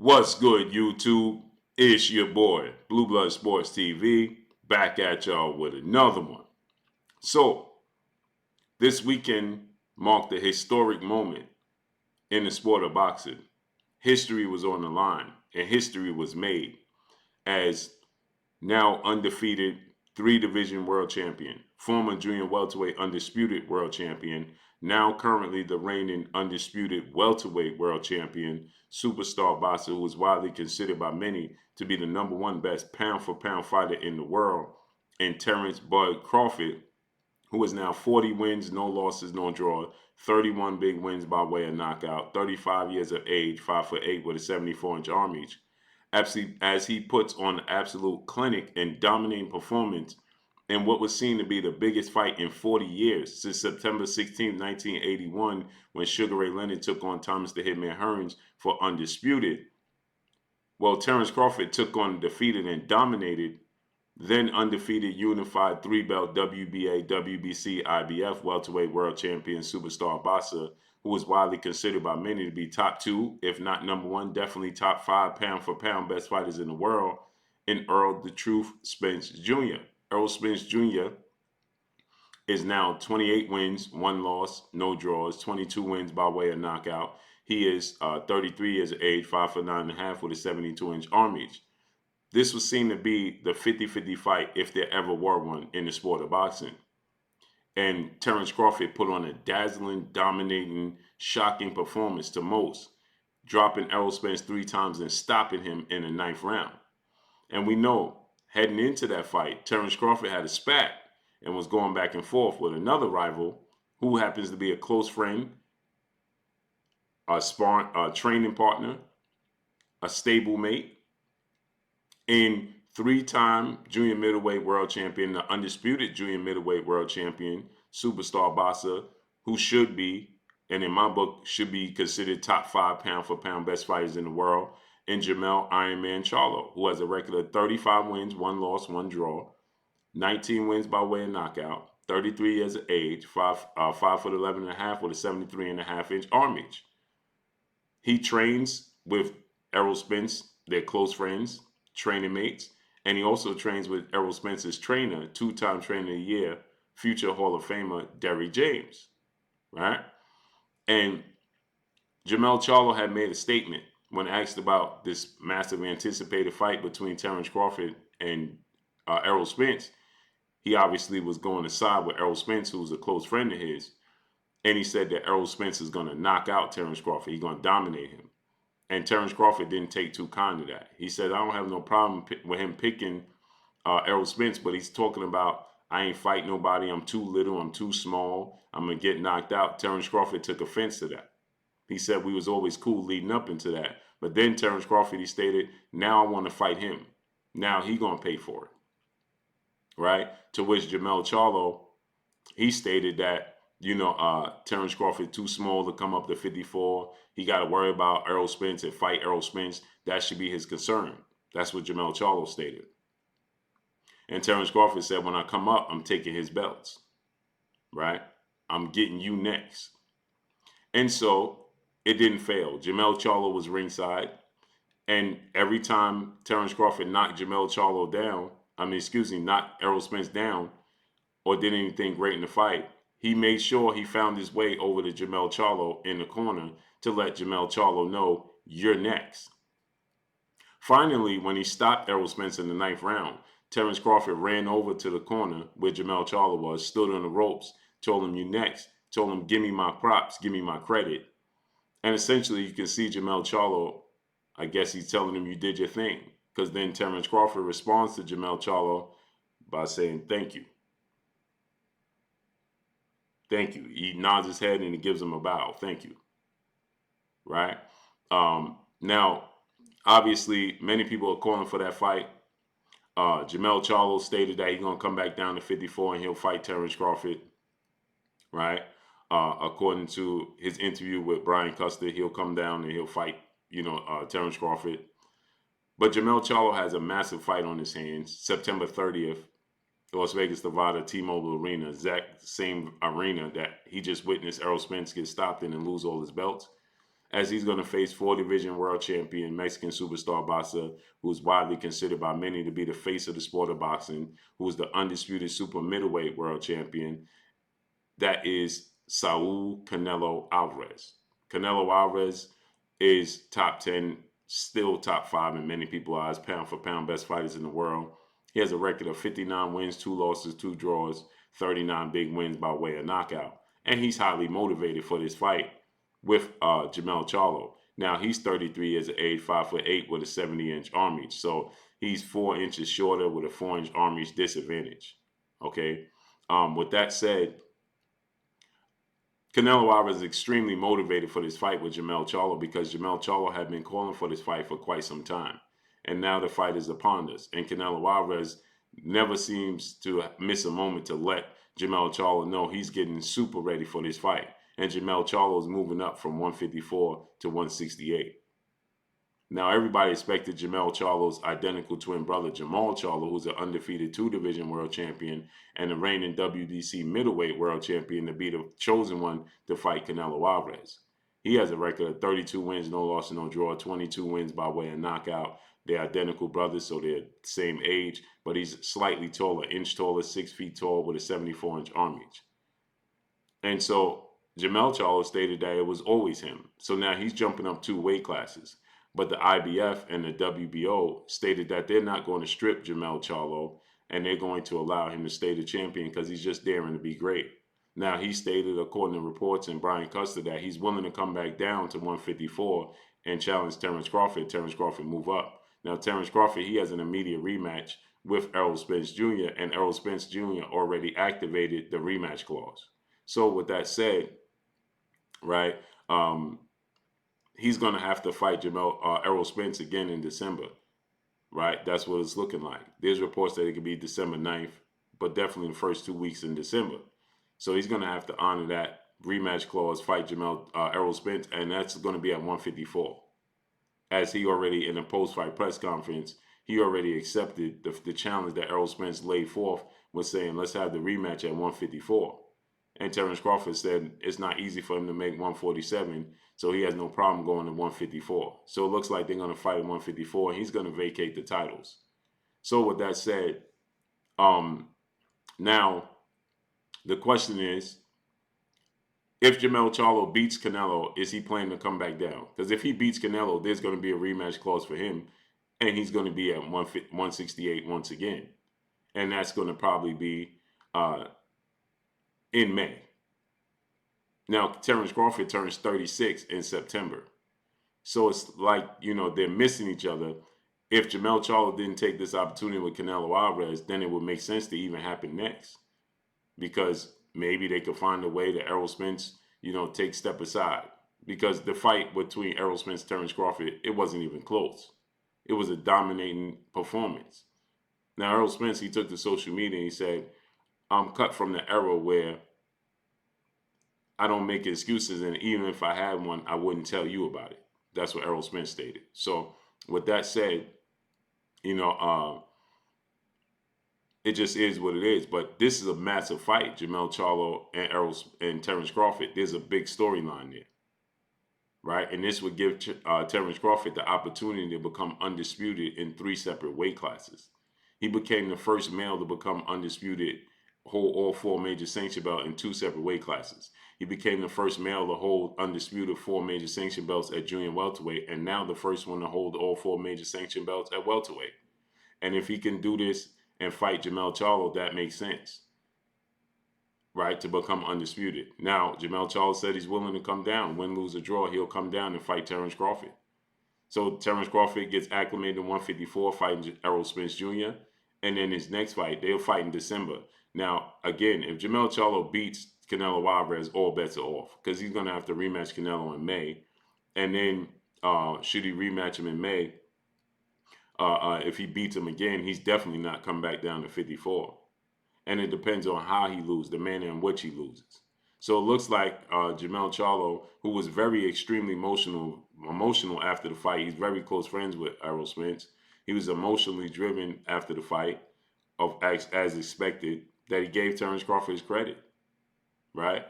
What's good, YouTube? It's your boy, Blue Blood Sports TV, back at y'all with another one. So, this weekend marked a historic moment in the sport of boxing. History was on the line, and history was made as now undefeated three-division world champion, former junior welterweight undisputed world champion, now currently the reigning undisputed welterweight world champion, superstar boxer who is widely considered by many to be the number one best pound-for-pound fighter in the world, and Terence Bud Crawford, who is now 40 wins, no losses, no draw, 31 big wins by way of knockout, 35 years of age, 5'8" with a 74-inch arm reach. As he puts on an absolute clinic and dominating performance in what was seen to be the biggest fight in 40 years since September 16, 1981, when Sugar Ray Leonard took on Thomas the Hitman Hearns for Undisputed. Well, Terence Crawford took on defeated and dominated then undefeated unified three-belt WBA, WBC, IBF welterweight world champion superstar boxer who is widely considered by many to be top two, if not number one, definitely top five pound-for-pound best fighters in the world, in Earl the Truth Spence Jr. Earl Spence Jr. is now 28 wins, one loss, no draws, 22 wins by way of knockout. He is 33 years of age, 5'9.5" with a 72-inch arm reach. This was seen to be the 50-50 fight, if there ever were one, in the sport of boxing. And Terence Crawford put on a dazzling, dominating, shocking performance to most, dropping Errol Spence 3 times and stopping him in the 9th round. And we know, heading into that fight, Terence Crawford had a spat and was going back and forth with another rival who happens to be a close friend, a training partner, a stablemate, and 3-time junior middleweight world champion, the undisputed junior middleweight world champion, superstar boxer, who should be, and in my book, should be considered top 5 pound-for-pound best fighters in the world, and Jermell Ironman Charlo, who has a record of 35 wins, 1 loss, 1 draw, 19 wins by way of knockout, 33 years of age, 5'11.5" with a 73.5-inch arm reach. He trains with Errol Spence, they're close friends, training mates, and he also trains with Errol Spence's trainer, 2-time trainer of the year, future Hall of Famer Derrick James, right? And Jermell Charlo had made a statement when asked about this massively anticipated fight between Terence Crawford and Errol Spence. He obviously was going to side with Errol Spence, who's a close friend of his, and he said that Errol Spence is going to knock out Terence Crawford. He's going to dominate him. And Terence Crawford didn't take too kind to that. He said, I don't have no problem with him picking Errol Spence, but he's talking about, I ain't fight nobody. I'm too little. I'm too small. I'm going to get knocked out. Terence Crawford took offense to that. He said we was always cool leading up into that. But then Terence Crawford, he stated, now I want to fight him. Now he going to pay for it. Right? To which Jermell Charlo, he stated that, Terence Crawford too small to come up to 54. He got to worry about Errol Spence and fight Errol Spence. That should be his concern. That's what Jermell Charlo stated. And Terence Crawford said, when I come up, I'm taking his belts. Right? I'm getting you next. And so it didn't fail. Jermell Charlo was ringside. And every time Terence Crawford knocked Jermell Charlo down, knocked Errol Spence down or did anything great in the fight, he made sure he found his way over to Jermell Charlo in the corner to let Jermell Charlo know, you're next. Finally, when he stopped Errol Spence in the 9th round, Terence Crawford ran over to the corner where Jermell Charlo was, stood on the ropes, told him, you next, told him, give me my props, give me my credit. And essentially, you can see Jermell Charlo, I guess he's telling him, you did your thing. Because then Terence Crawford responds to Jermell Charlo by saying, thank you. Thank you. He nods his head and he gives him a bow. Thank you. Right? Now, obviously, many people are calling for that fight. Jermell Charlo stated that he's going to come back down to 54 and he'll fight Terence Crawford. Right? According to his interview with Brian Custer, he'll come down and he'll fight, Terence Crawford. But Jermell Charlo has a massive fight on his hands, September 30th. Las Vegas, Nevada, T-Mobile Arena, exact same arena that he just witnessed Errol Spence get stopped in and lose all his belts. as he's going to face 4-division world champion, Mexican superstar boxer, who's widely considered by many to be the face of the sport of boxing, who is the undisputed super middleweight world champion. That is Saul Canelo Alvarez. Canelo Alvarez is top 10, still top 5 in many people's eyes, pound for pound best fighters in the world. He has a record of 59 wins, 2 losses, 2 draws, 39 big wins by way of knockout. And he's highly motivated for this fight with Jermell Charlo. Now, he's 33 years of age, 5'8", with a 70-inch arm reach. So he's 4 inches shorter with a 4-inch arm reach disadvantage. Okay? With that said, Canelo Alvarez is extremely motivated for this fight with Jermell Charlo because Jermell Charlo had been calling for this fight for quite some time. And now the fight is upon us. And Canelo Alvarez never seems to miss a moment to let Jermell Charlo know he's getting super ready for this fight. And Jermell Charlo is moving up from 154 to 168. Now, everybody expected Jermell Charlo's identical twin brother, Jermall Charlo, who's an undefeated 2-division world champion and the reigning WDC middleweight world champion, to be the chosen one to fight Canelo Alvarez. He has a record of 32 wins, no loss, no draw, 22 wins by way of knockout. They're identical brothers, so they're the same age, but he's slightly taller, inch taller, 6 feet tall, with a 74-inch arm reach. And so Jermell Charlo stated that it was always him. So now he's jumping up 2 weight classes. But the IBF and the WBO stated that they're not going to strip Jermell Charlo and they're going to allow him to stay the champion because he's just daring to be great. Now, he stated, according to reports and Brian Custer, that he's willing to come back down to 154 and challenge Terence Crawford. Terence Crawford move up. Now, Terence Crawford, he has an immediate rematch with Errol Spence Jr., and Errol Spence Jr. already activated the rematch clause. So with that said, right, he's going to have to fight Errol Spence again in December, right? That's what it's looking like. There's reports that it could be December 9th, but definitely the first 2 weeks in December. So he's going to have to honor that rematch clause, fight Errol Spence, and that's going to be at 154. As he already, in a post-fight press conference, he already accepted the challenge that Errol Spence laid forth, was saying, let's have the rematch at 154. And Terence Crawford said it's not easy for him to make 147, so he has no problem going to 154. So it looks like they're going to fight at 154, and he's going to vacate the titles. So with that said, now the question is, if Jermell Charlo beats Canelo, is he planning to come back down? Because if he beats Canelo, there's going to be a rematch clause for him, and he's going to be at 168 once again. And that's going to probably be in May. Now, Terence Crawford turns 36 in September. So it's like, they're missing each other. If Jermell Charlo didn't take this opportunity with Canelo Alvarez, then it would make sense to even happen next. Because maybe they could find a way that Errol Spence, take step aside. Because the fight between Errol Spence and Terence Crawford, it wasn't even close. It was a dominating performance. Now, Errol Spence, he took to social media and he said, I'm cut from the era where I don't make excuses, and even if I had one, I wouldn't tell you about it. That's what Errol Spence stated. So with that said, it just is what it is. But this is a massive fight, Jermell Charlo and Terence Crawford. There's a big storyline there, right? And this would give Terence Crawford the opportunity to become undisputed in 3 separate weight classes. He became the first male to become undisputed, hold all 4 major sanction belts in 2 separate weight classes. He became the first male to hold undisputed 4 major sanction belts at junior welterweight, and now the first one to hold all 4 major sanction belts at welterweight. And if he can do this and fight Jermell Charlo, that makes sense, right, to become undisputed. Now, Jermell Charlo said he's willing to come down. Win, lose, or draw, he'll come down and fight Terence Crawford. So Terence Crawford gets acclimated in 154, fighting Errol Spence Jr., and then his next fight, they'll fight in December. Now, again, if Jermell Charlo beats Canelo Alvarez, all bets are off, because he's going to have to rematch Canelo in May. And then should he rematch him in May, if he beats him again, he's definitely not come back down to 54. And it depends on how he loses, the manner in which he loses. So it looks like Jermell Charlo, who was extremely emotional after the fight, he's very close friends with Errol Spence. He was emotionally driven after the fight, as expected, that he gave Terence Crawford his credit, right?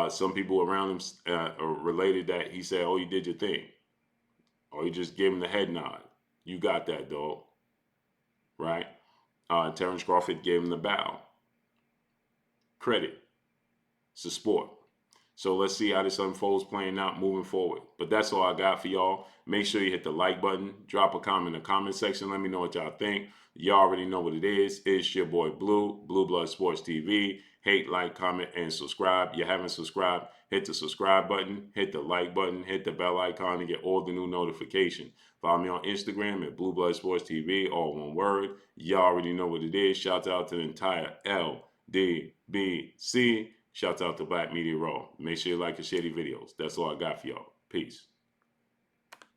Some people around him related that he said, "Oh, you did your thing," or he just gave him the head nod. You got that, dog. Right? Terence Crawford gave him the bow. Credit. It's a sport. So let's see how this unfolds playing out moving forward. But that's all I got for y'all. Make sure you hit the like button. Drop a comment in the comment section. Let me know what y'all think. Y'all already know what it is. It's your boy Blue, Blue Blood Sports TV. Hate, like, comment, and subscribe. You haven't subscribed, hit the subscribe button, hit the like button, hit the bell icon to get all the new notifications. Follow me on Instagram at Blue Blood Sports TV, all one word. Y'all already know what it is. Shout out to the entire LDBC. Shouts out to Black Media Raw. Make sure you like and share the videos. That's all I got for y'all. Peace.